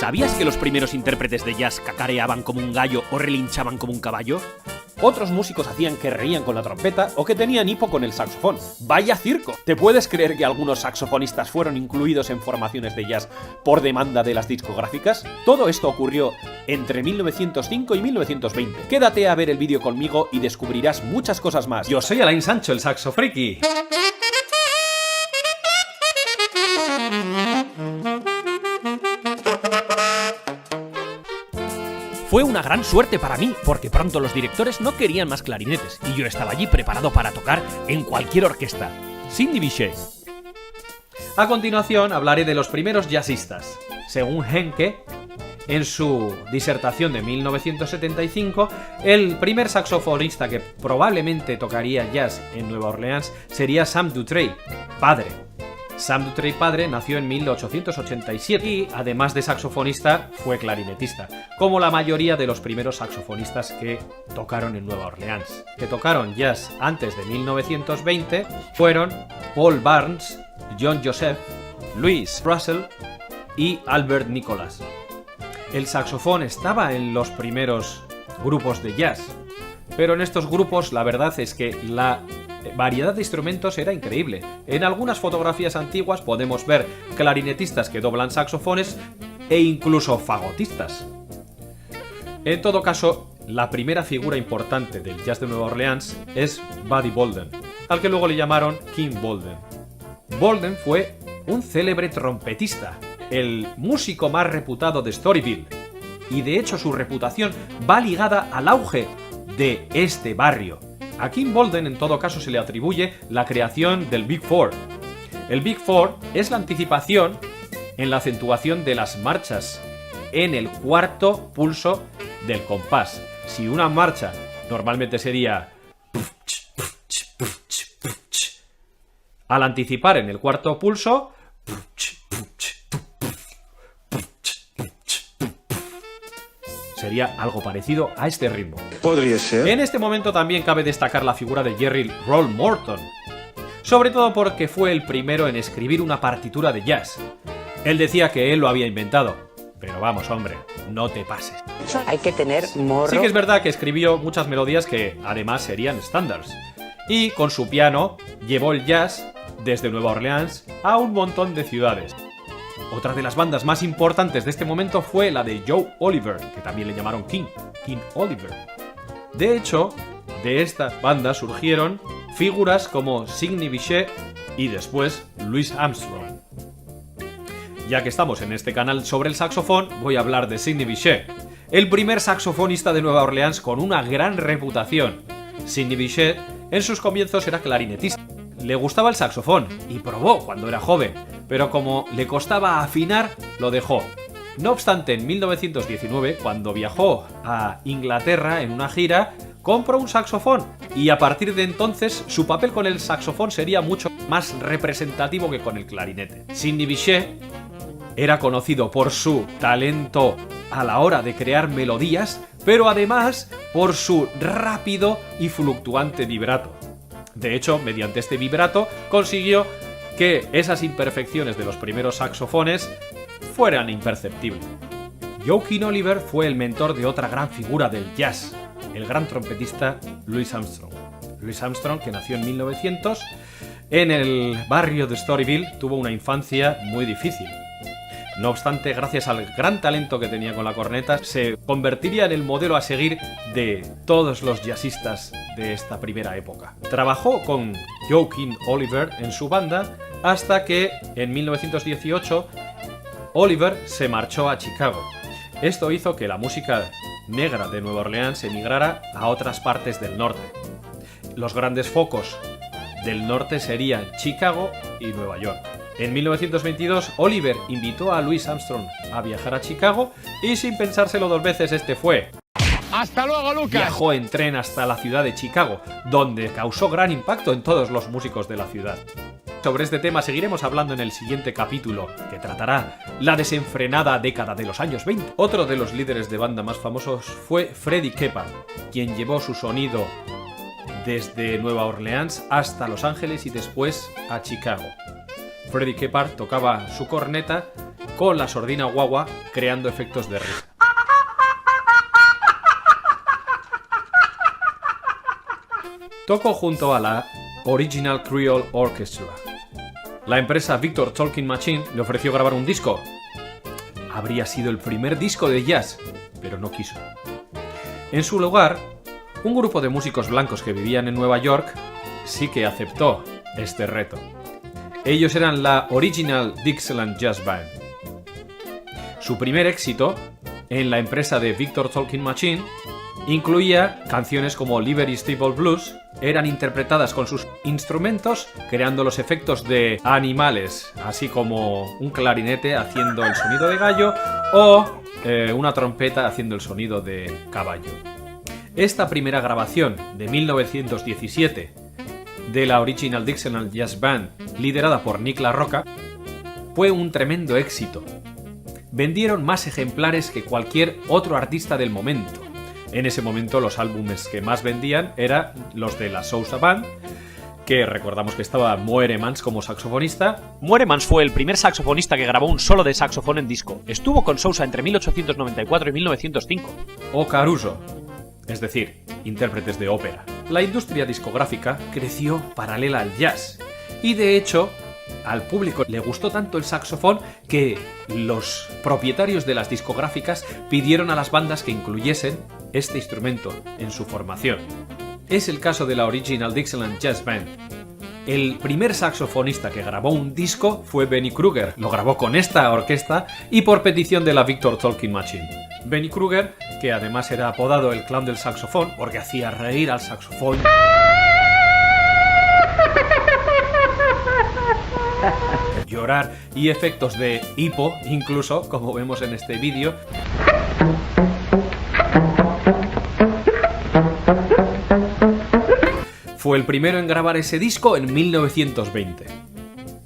¿Sabías que los primeros intérpretes de jazz cacareaban como un gallo o relinchaban como un caballo? Otros músicos hacían que reían con la trompeta o que tenían hipo con el saxofón. ¡Vaya circo! ¿Te puedes creer que algunos saxofonistas fueron incluidos en formaciones de jazz por demanda de las discográficas? Todo esto ocurrió entre 1905 y 1920. Quédate a ver el vídeo conmigo y descubrirás muchas cosas más. Yo soy Alain Sancho, el saxo friki. Fue una gran suerte para mí, porque pronto los directores no querían más clarinetes, y yo estaba allí preparado para tocar en cualquier orquesta. Sidney Bechet. A continuación hablaré de los primeros jazzistas. Según Henke, en su disertación de 1975, el primer saxofonista que probablemente tocaría jazz en Nueva Orleans sería Sam Dutrey, padre. Sam Dutrey padre nació en 1887 y, además de saxofonista, fue clarinetista, como la mayoría de los primeros saxofonistas que tocaron en Nueva Orleans. Que tocaron jazz antes de 1920 fueron Paul Barnes, John Joseph, Louis Russell y Albert Nicholas. El saxofón estaba en los primeros grupos de jazz, pero en estos grupos la verdad es que la variedad de instrumentos era increíble. En algunas fotografías antiguas podemos ver clarinetistas que doblan saxofones e incluso fagotistas. En todo caso, la primera figura importante del jazz de Nueva Orleans es Buddy Bolden, al que luego le llamaron King Bolden. Bolden fue un célebre trompetista, el músico más reputado de Storyville, y de hecho su reputación va ligada al auge de este barrio. A King Bolden en todo caso se le atribuye la creación del Big Four. El Big Four es la anticipación en la acentuación de las marchas en el cuarto pulso del compás. Si una marcha normalmente sería al anticipar en el cuarto pulso sería algo parecido a este ritmo. Podría ser. En este momento también cabe destacar la figura de Jerry Roll Morton, sobre todo porque fue el primero en escribir una partitura de jazz. Él decía que él lo había inventado, pero vamos, hombre, no te pases. Hay que tener morro. Sí que es verdad que escribió muchas melodías que además serían estándares, y con su piano llevó el jazz desde Nueva Orleans a un montón de ciudades. Otra de las bandas más importantes de este momento fue la de Joe Oliver, que también le llamaron King Oliver. De hecho, de esta banda surgieron figuras como Sidney Bechet y después Louis Armstrong. Ya que estamos en este canal sobre el saxofón, voy a hablar de Sidney Bechet, el primer saxofonista de Nueva Orleans con una gran reputación. Sidney Bechet en sus comienzos era clarinetista. Le gustaba el saxofón y probó cuando era joven, pero como le costaba afinar, lo dejó. No obstante, en 1919, cuando viajó a Inglaterra en una gira, compró un saxofón y a partir de entonces su papel con el saxofón sería mucho más representativo que con el clarinete. Sidney Bechet era conocido por su talento a la hora de crear melodías, pero además por su rápido y fluctuante vibrato. De hecho, mediante este vibrato consiguió que esas imperfecciones de los primeros saxofones fueran imperceptibles. Joaquin Oliver fue el mentor de otra gran figura del jazz, el gran trompetista Louis Armstrong. Louis Armstrong, que nació en 1900, en el barrio de Storyville, tuvo una infancia muy difícil. No obstante, gracias al gran talento que tenía con la corneta, se convertiría en el modelo a seguir de todos los jazzistas de esta primera época. Trabajó con Joaquin Oliver en su banda hasta que en 1918 Oliver se marchó a Chicago. Esto hizo que la música negra de Nueva Orleans emigrara a otras partes del norte. Los grandes focos del norte serían Chicago y Nueva York. En 1922, Oliver invitó a Louis Armstrong a viajar a Chicago y sin pensárselo dos veces este fue. ¡Hasta luego, Lucas! Viajó en tren hasta la ciudad de Chicago, donde causó gran impacto en todos los músicos de la ciudad. Sobre este tema seguiremos hablando en el siguiente capítulo, que tratará la desenfrenada década de los años 20. Otro de los líderes de banda más famosos fue Freddie Keppard, quien llevó su sonido desde Nueva Orleans hasta Los Ángeles y después a Chicago. Freddie Keppard tocaba su corneta con la sordina guagua creando efectos de risa. Tocó junto a la Original Creole Orchestra. La empresa Victor Talking Machine le ofreció grabar un disco. Habría sido el primer disco de jazz, pero no quiso. En su lugar, un grupo de músicos blancos que vivían en Nueva York sí que aceptó este reto. Ellos eran la Original Dixieland Jazz Band. Su primer éxito, en la empresa de Victor Talking Machine, incluía canciones como Liberty Steeple Blues, eran interpretadas con sus instrumentos, creando los efectos de animales, así como un clarinete haciendo el sonido de gallo o una trompeta haciendo el sonido de caballo. Esta primera grabación de 1917 de la Original Dixieland Jazz Band, liderada por Nick La Rocca, fue un tremendo éxito. Vendieron más ejemplares que cualquier otro artista del momento. En ese momento los álbumes que más vendían eran los de la Sousa Band, que recordamos que estaba Moe Heremans como saxofonista. Moe Heremans fue el primer saxofonista que grabó un solo de saxofón en disco. Estuvo con Sousa entre 1894 y 1905. O Caruso, es decir, intérpretes de ópera. La industria discográfica creció paralela al jazz y de hecho al público le gustó tanto el saxofón que los propietarios de las discográficas pidieron a las bandas que incluyesen este instrumento en su formación. Es el caso de la Original Dixieland Jazz Band. El primer saxofonista que grabó un disco fue Benny Kruger. Lo grabó con esta orquesta y por petición de la Victor Talking Machine. Benny Kruger, que además era apodado el clown del saxofón porque hacía reír al saxofón. Llorar y efectos de hipo, incluso, como vemos en este vídeo. Fue el primero en grabar ese disco en 1920.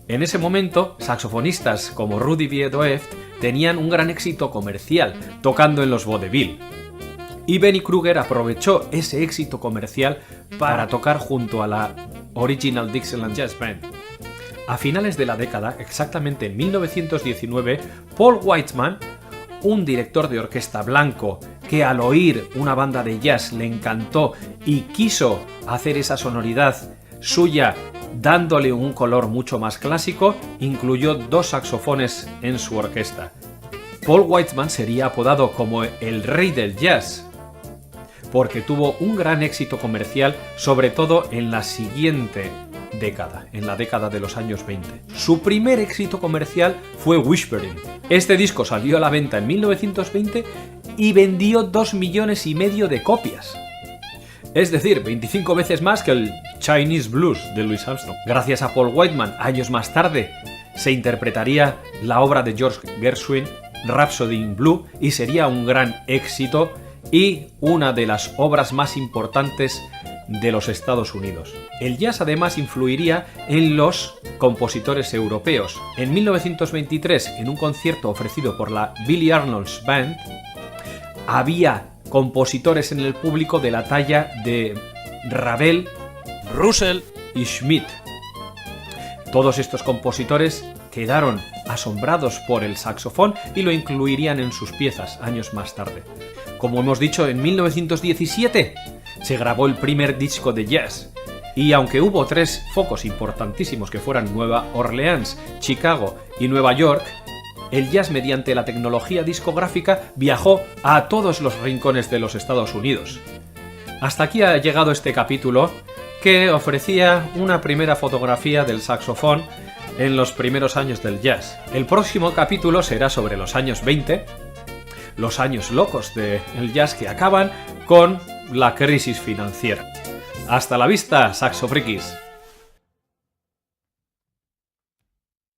En ese momento, saxofonistas como Rudy Viedoeft tenían un gran éxito comercial, tocando en los vaudeville. Y Benny Kruger aprovechó ese éxito comercial para tocar junto a la Original Dixieland Jazz Band. A finales de la década, exactamente en 1919, Paul Whiteman, un director de orquesta blanco que al oír una banda de jazz le encantó y quiso hacer esa sonoridad suya dándole un color mucho más clásico, incluyó 2 saxofones en su orquesta. Paul Whiteman sería apodado como el rey del jazz, porque tuvo un gran éxito comercial, sobre todo en la siguiente década, en la década de los años 20. Su primer éxito comercial fue Whispering. Este disco salió a la venta en 1920 y vendió 2,5 millones de copias. Es decir, 25 veces más que el Chinese Blues de Louis Armstrong. Gracias a Paul Whiteman, años más tarde, se interpretaría la obra de George Gershwin, Rhapsody in Blue, y sería un gran éxito y una de las obras más importantes de los Estados Unidos. El jazz además influiría en los compositores europeos. En 1923, en un concierto ofrecido por la Billy Arnold's Band, había compositores en el público de la talla de Ravel, Russell y Schmidt. Todos estos compositores quedaron asombrados por el saxofón y lo incluirían en sus piezas años más tarde. Como hemos dicho, en 1917 se grabó el primer disco de jazz, y aunque hubo 3 focos importantísimos que fueran Nueva Orleans, Chicago y Nueva York, el jazz mediante la tecnología discográfica viajó a todos los rincones de los Estados Unidos. Hasta aquí ha llegado este capítulo que ofrecía una primera fotografía del saxofón en los primeros años del jazz. El próximo capítulo será sobre los años 20, los años locos del jazz que acaban con la crisis financiera. Hasta la vista, saxofrikis.